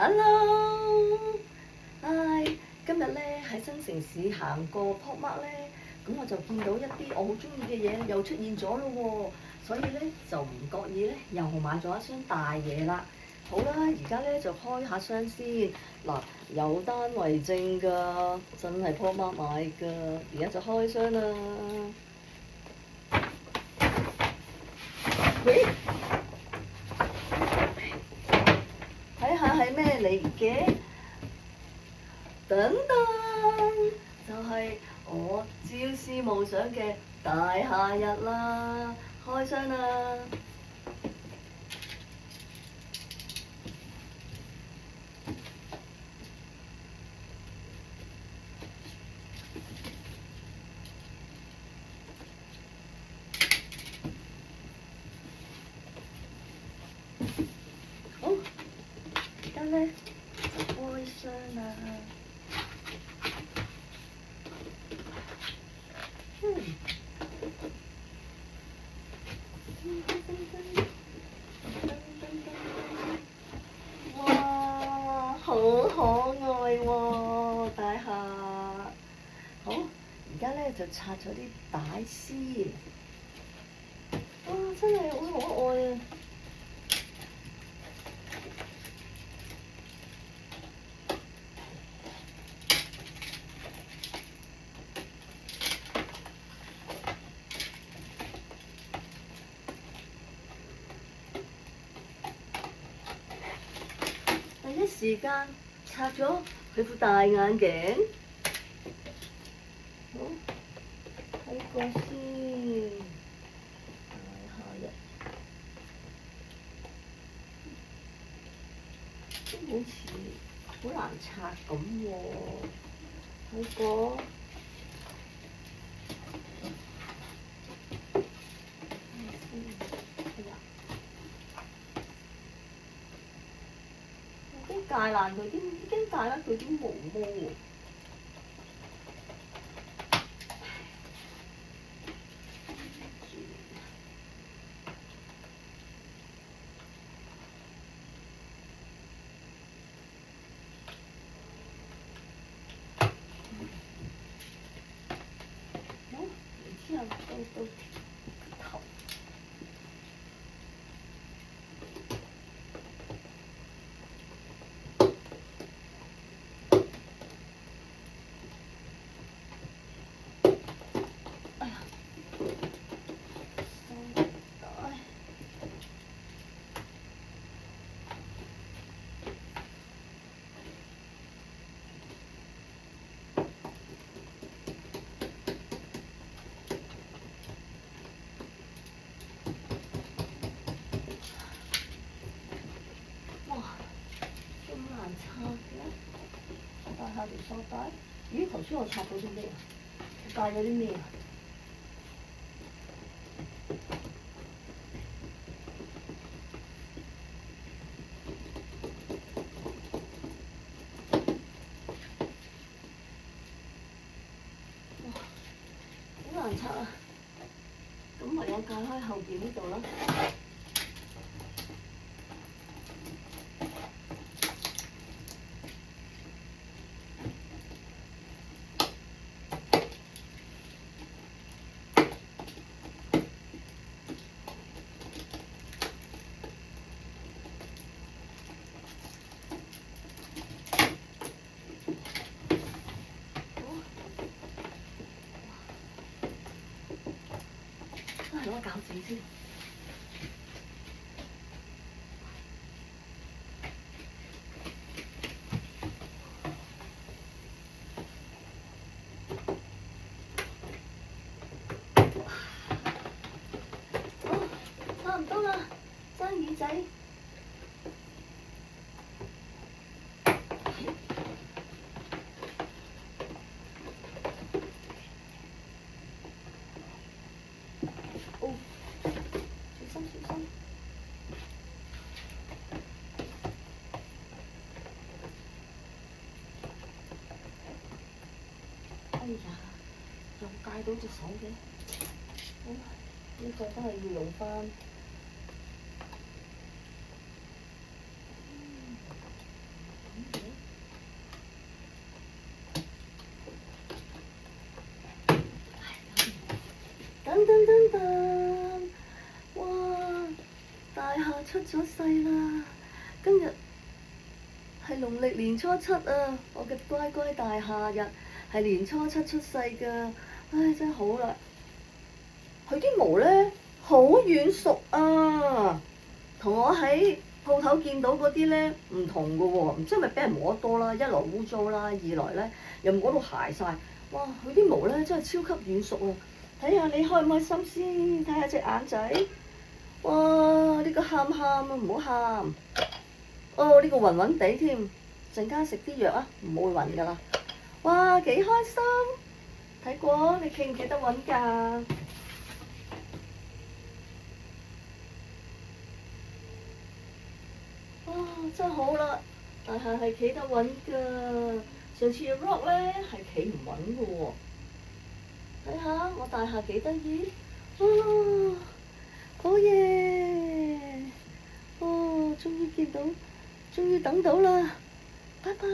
Hello，唉，今日咧喺新城市行過 Pop Mart 咧，咁我就見到一啲我好中意嘅嘢又出現咗咯喎，所以咧就唔覺意咧又買咗一箱大嘢啦。好啦，而家咧就開下箱先，嗱有單為證㗎，真係 Pop Mart 買㗎，而家就開箱啦。喂，睇下係咩嚟嘅？等等，就係我朝思暮想嘅大夏日啦！開箱啦！好，而家咧就開箱啦！哇，好可愛喎，大夏！好，而家咧就拆咗啲帶先。哇，真係好可愛啊！第一時間拆咗佢副大眼鏡。好，睇過先。大夏日都好似好難拆咁喎。睇過。已經戒爛佢啲，已經戒甩佢啲毛毛喎。好，然之後到頭。拆嘅，戴下條索帶。咦，頭先我拆咗啲咩啊？我戴咗啲咩啊？哇，好難拆啊！咁唯有解開後邊呢度啦。攞個鉸剪先。好，差唔多啦，爭耳仔。哦，小心小心。哎呀，又戒到隻手嘅。好，呢個都係要用返。出咗世啦！今日係農曆年初七啊！我嘅乖乖大廈日係年初七出世㗎，唉真係好啦！佢啲毛咧好軟熟啊，同我喺鋪頭見到嗰啲咧唔同㗎喎，唔知係咪俾人摸得多啦？一來污糟啦，二來咧又摸到鞋晒。哇！佢啲毛咧真係超級軟熟啊！睇下你開唔開心先，睇下隻眼仔。哇！呢個喊啊，唔好喊。哦，呢個暈暈地添，陣間食啲藥啊，唔會暈㗎啦。哇！幾開心！睇過你記唔記得揾㗎？哇！真係好啦，大廈係企得穩㗎。上次嘅 rock 咧係企唔穩㗎喎。睇下我大廈幾得意。哦，好嘢！哦，終於見到，終於等到啦，拜拜。